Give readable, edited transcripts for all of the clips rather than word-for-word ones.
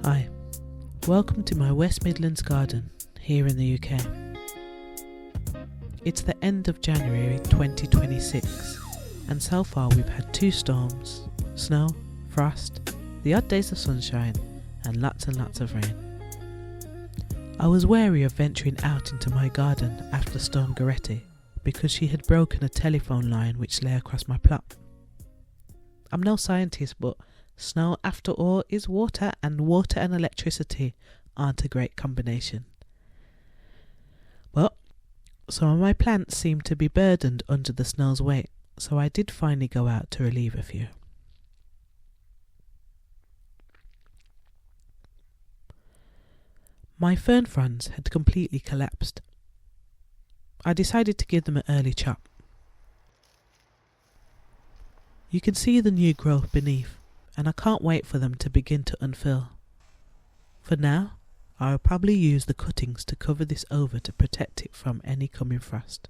Hi, welcome to my West Midlands garden here in the UK. It's the end of January 2026 and so far we've had 2 storms, snow, frost, the odd days of sunshine and lots of rain. I was wary of venturing out into my garden after Storm Goretti because she had broken a telephone line which lay across my plot. I'm no scientist, but snow after all is water, and water and electricity aren't a great combination. But some of my plants seemed to be burdened under the snow's weight, so I did finally go out to relieve a few. My fern fronds had completely collapsed. I decided to give them an early chop. You can see the new growth beneath, and I can't wait for them to begin to unfurl. For now, I will probably use the cuttings to cover this over to protect it from any coming frost.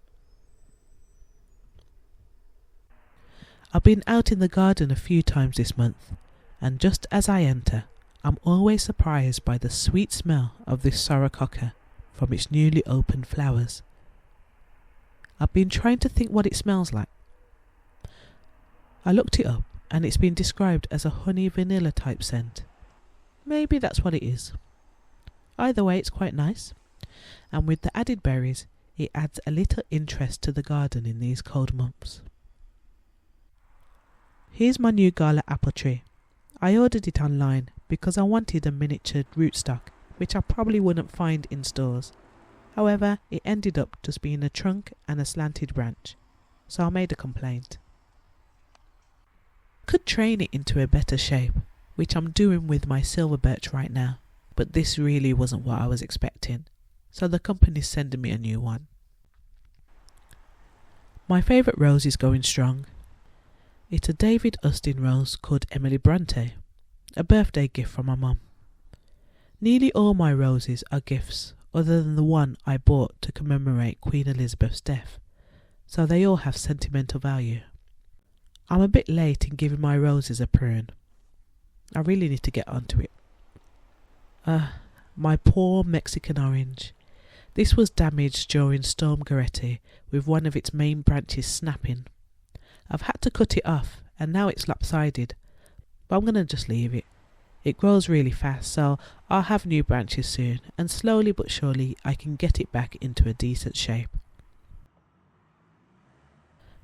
I've been out in the garden a few times this month, and just as I enter, I'm always surprised by the sweet smell of this sorrococker from its newly opened flowers. I've been trying to think what it smells like. I looked it up and it's been described as a honey vanilla type scent. Maybe that's what it is. Either way, it's quite nice, and with the added berries it adds a little interest to the garden in these cold months. Here's my new gala apple tree. I ordered it online because I wanted a miniature rootstock which I probably wouldn't find in stores. However, it ended up just being a trunk and a slanted branch, so I made a complaint. Could train it into a better shape, which I'm doing with my silver birch right now, but this really wasn't what I was expecting, so the company's sending me a new one. My favourite rose is going strong. It's a David Austin rose called Emily Bronte, a birthday gift from my mum. Nearly all my roses are gifts other than the one I bought to commemorate Queen Elizabeth's death, so they all have sentimental value. I'm a bit late in giving my roses a prune. I really need to get onto it. My poor Mexican orange. This was damaged during Storm Goretti with one of its main branches snapping. I've had to cut it off and now it's lopsided, but I'm going to just leave it. It grows really fast, so I'll have new branches soon, and slowly but surely I can get it back into a decent shape.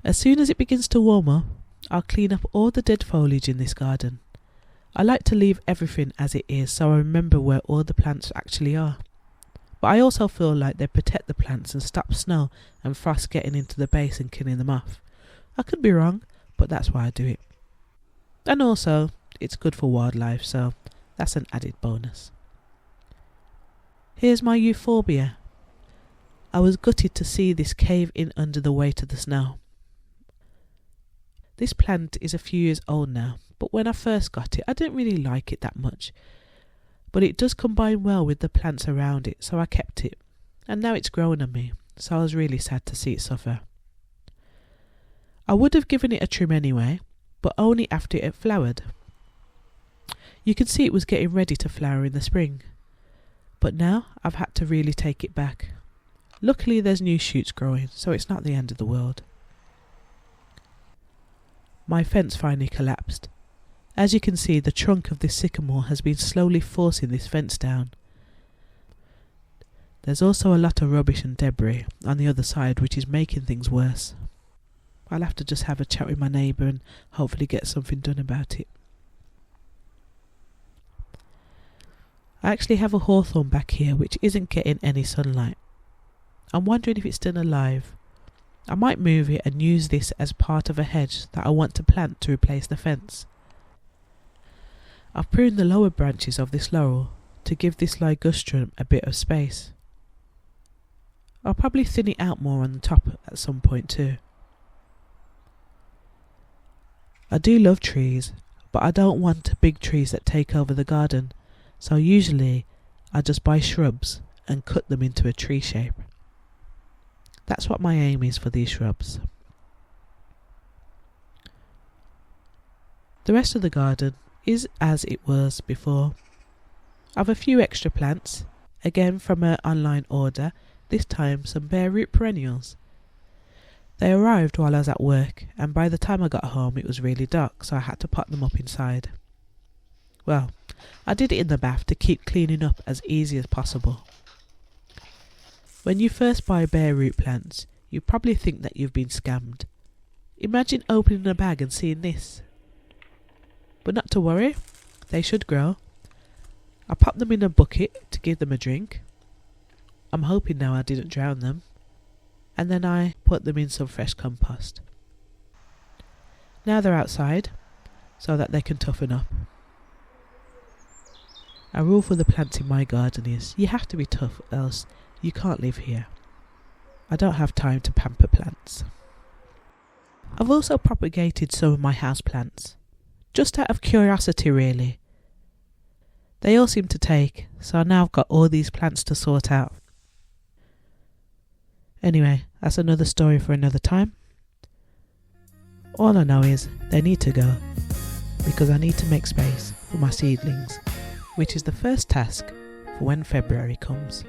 As soon as it begins to warm up, I'll clean up all the dead foliage in this garden. I like to leave everything as it is so I remember where all the plants actually are. But I also feel like they protect the plants and stop snow and frost getting into the base and killing them off. I could be wrong, but that's why I do it. And also, it's good for wildlife, so that's an added bonus. Here's my euphorbia. I was gutted to see this cave in under the weight of the snow. This plant is a few years old now, but when I first got it I didn't really like it that much. But it does combine well with the plants around it, so I kept it. And now it's growing on me, so I was really sad to see it suffer. I would have given it a trim anyway, but only after it had flowered. You can see it was getting ready to flower in the spring. But now I've had to really take it back. Luckily there's new shoots growing, so it's not the end of the world. My fence finally collapsed. As you can see, the trunk of this sycamore has been slowly forcing this fence down. There's also a lot of rubbish and debris on the other side which is making things worse. I'll have to just have a chat with my neighbour and hopefully get something done about it. I actually have a hawthorn back here which isn't getting any sunlight. I'm wondering if it's still alive. I might move it and use this as part of a hedge that I want to plant to replace the fence. I've pruned the lower branches of this laurel to give this ligustrum a bit of space. I'll probably thin it out more on the top at some point too. I do love trees, but I don't want big trees that take over the garden, so usually I just buy shrubs and cut them into a tree shape. That's what my aim is for these shrubs. The rest of the garden is as it was before. I've a few extra plants, again from an online order, this time some bare root perennials. They arrived while I was at work, and by the time I got home it was really dark, so I had to pot them up inside. Well, I did it in the bath to keep cleaning up as easy as possible. When you first buy bare root plants, you probably think that you've been scammed. Imagine opening a bag and seeing this. But not to worry, they should grow. I popped them in a bucket to give them a drink. I'm hoping now I didn't drown them. And then I put them in some fresh compost. Now they're outside, so that they can toughen up. A rule for the plants in my garden is you have to be tough, else you can't live here. I don't have time to pamper plants. I've also propagated some of my house plants, just out of curiosity really. They all seem to take, so now I've got all these plants to sort out. Anyway, that's another story for another time. All I know is they need to go, because I need to make space for my seedlings, which is the first task for when February comes.